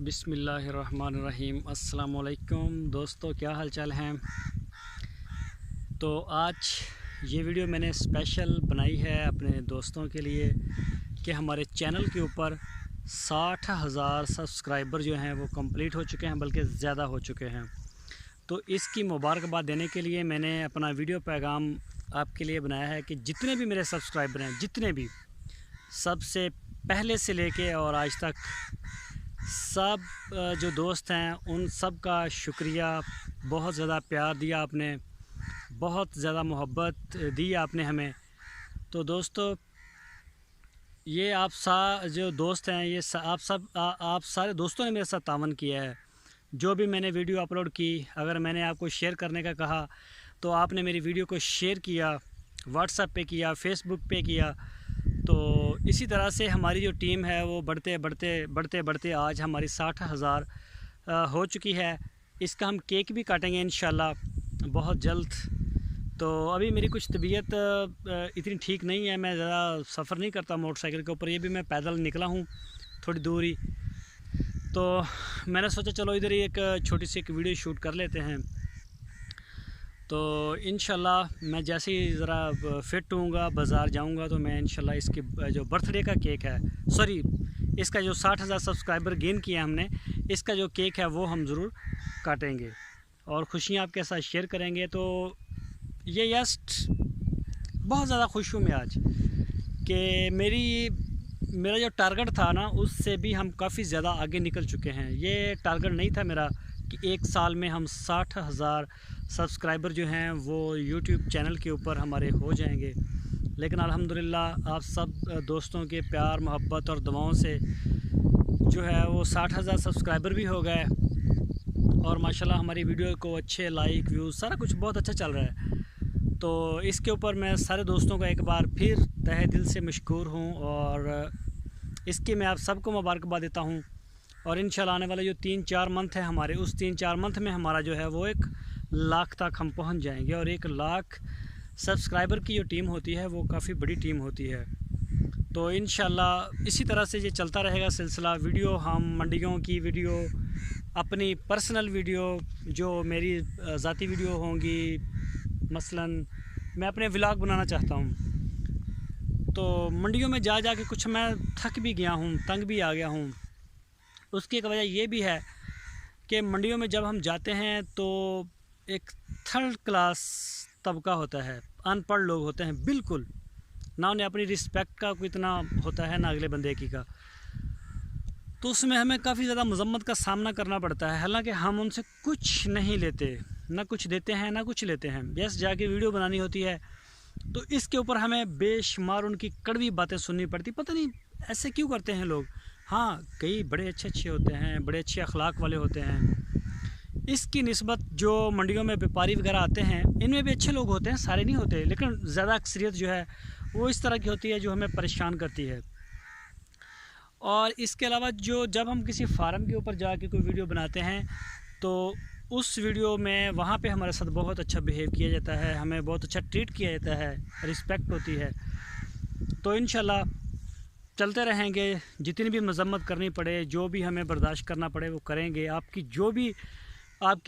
बिस्मिल्लाहिर्रहमानिर्रहीम। अस्सलाम वालेकुम दोस्तों, क्या हाल चाल हैं। तो आज ये वीडियो मैंने स्पेशल बनाई है अपने दोस्तों के लिए कि हमारे चैनल के ऊपर 60,000 सब्सक्राइबर जो हैं वो कंप्लीट हो चुके हैं, बल्कि ज़्यादा हो चुके हैं। तो इसकी मुबारकबाद देने के लिए मैंने अपना वीडियो पैगाम आपके लिए बनाया है कि जितने भी मेरे सब्सक्राइबर हैं, जितने भी, सबसे पहले से लेके और आज तक सब जो दोस्त हैं उन सब का शुक्रिया। बहुत ज़्यादा प्यार दिया आपने, बहुत ज़्यादा मोहब्बत दी आपने हमें। तो दोस्तों, ये आप जो दोस्त हैं, ये आप सारे दोस्तों ने मेरे साथ तावन किया है। जो भी मैंने वीडियो अपलोड की, अगर मैंने आपको शेयर करने का कहा तो आपने मेरी वीडियो को शेयर किया, व्हाट्सएप पे किया, फेसबुक पे किया। तो इसी तरह से हमारी जो टीम है वो बढ़ते आज हमारी 60,000 हो चुकी है। इसका हम केक भी काटेंगे इंशाल्लाह बहुत जल्द। तो अभी मेरी कुछ तबीयत इतनी ठीक नहीं है, मैं ज़्यादा सफ़र नहीं करता मोटरसाइकिल के ऊपर, ये भी मैं पैदल निकला हूँ थोड़ी दूरी। तो मैंने सोचा चलो इधर ही एक छोटी सी एक वीडियो शूट कर लेते हैं। तो इंशाल्लाह मैं जैसे ही ज़रा फिट होऊंगा, बाज़ार जाऊंगा, तो मैं इंशाल्लाह इसकी जो बर्थडे का केक है, सॉरी, इसका जो 60,000 सब्सक्राइबर गेन किया हमने, इसका जो केक है वो हम ज़रूर काटेंगे और खुशियाँ आपके साथ शेयर करेंगे। तो ये बहुत ज़्यादा खुश हूँ मैं आज कि मेरा जो टारगेट था ना, उससे भी हम काफ़ी ज़्यादा आगे निकल चुके हैं। ये टारगेट नहीं था मेरा कि एक साल में हम 60,000 सब्सक्राइबर जो हैं वो यूट्यूब चैनल के ऊपर हमारे हो जाएंगे, लेकिन अल्हम्दुलिल्लाह आप सब दोस्तों के प्यार, मोहब्बत और दुआओं से जो है वो 60,000 सब्सक्राइबर भी हो गए और माशाल्लाह हमारी वीडियो को अच्छे लाइक, व्यूज़, सारा कुछ बहुत अच्छा चल रहा है। तो इसके ऊपर मैं सारे दोस्तों का एक बार फिर तहे दिल से मशकूर हूँ और इसकी मैं आप सबको मुबारकबाद देता हूँ। और इंशाल्लाह आने वाले जो 3-4 मंथ है हमारे, उस 3-4 मंथ में हमारा जो है वो 1 लाख तक हम पहुंच जाएंगे। और 1 लाख सब्सक्राइबर की जो टीम होती है वो काफ़ी बड़ी टीम होती है। तो इंशाल्लाह इसी तरह से ये चलता रहेगा सिलसिला। वीडियो, हम मंडियों की वीडियो, अपनी पर्सनल वीडियो, जो मेरी ज़ाती वीडियो होंगी, मसलन मैं अपने व्लॉग बनाना चाहता हूँ। तो मंडियों में जा के कुछ मैं थक भी गया हूँ, तंग भी आ गया हूँ। उसकी एक वजह ये भी है कि मंडियों में जब हम जाते हैं तो एक थर्ड क्लास तबका होता है, अनपढ़ लोग होते हैं, बिल्कुल ना उन्हें अपनी रिस्पेक्ट का कोई इतना होता है ना अगले बंदे की का। तो उसमें हमें काफ़ी ज़्यादा मज़म्मत का सामना करना पड़ता है। हालांकि हम उनसे कुछ नहीं लेते, ना कुछ देते हैं ना कुछ लेते हैं, बस जाके वीडियो बनानी होती है। तो इसके ऊपर हमें बेशुमार उनकी कड़वी बातें सुननी पड़ती। पता नहीं ऐसे क्यों करते हैं लोग। हाँ, कई बड़े अच्छे होते हैं, बड़े अच्छे अखलाक वाले होते हैं। इसकी निस्बत जो मंडियों में व्यापारी वगैरह आते हैं, इनमें भी अच्छे लोग होते हैं, सारे नहीं होते, लेकिन ज़्यादा अक्सरियत जो है वो इस तरह की होती है जो हमें परेशान करती है। और इसके अलावा जब हम किसी फार्म के ऊपर जाके कोई वीडियो बनाते हैं तो उस वीडियो में वहाँ पे हमारे साथ बहुत अच्छा बिहेव किया जाता है, हमें बहुत अच्छा ट्रीट किया जाता है, रिस्पेक्ट होती है। तो इंशाल्लाह चलते रहेंगे, जितनी भी मज़म्मत करनी पड़े, जो भी हमें बर्दाश्त करना पड़े वो करेंगे। आपकी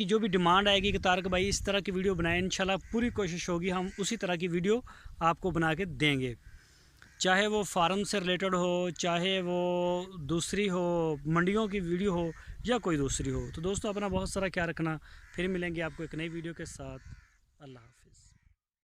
जो भी डिमांड आएगी कि तारक भाई इस तरह की वीडियो बनाएं, इंशाल्लाह पूरी कोशिश होगी, हम उसी तरह की वीडियो आपको बना के देंगे। चाहे वो फार्म से रिलेटेड हो, चाहे वो दूसरी हो, मंडियों की वीडियो हो, या कोई दूसरी हो। तो दोस्तों, अपना बहुत सारा ख्याल रखना। फिर मिलेंगे आपको एक नई वीडियो के साथ। अल्लाह हाफ़िज़।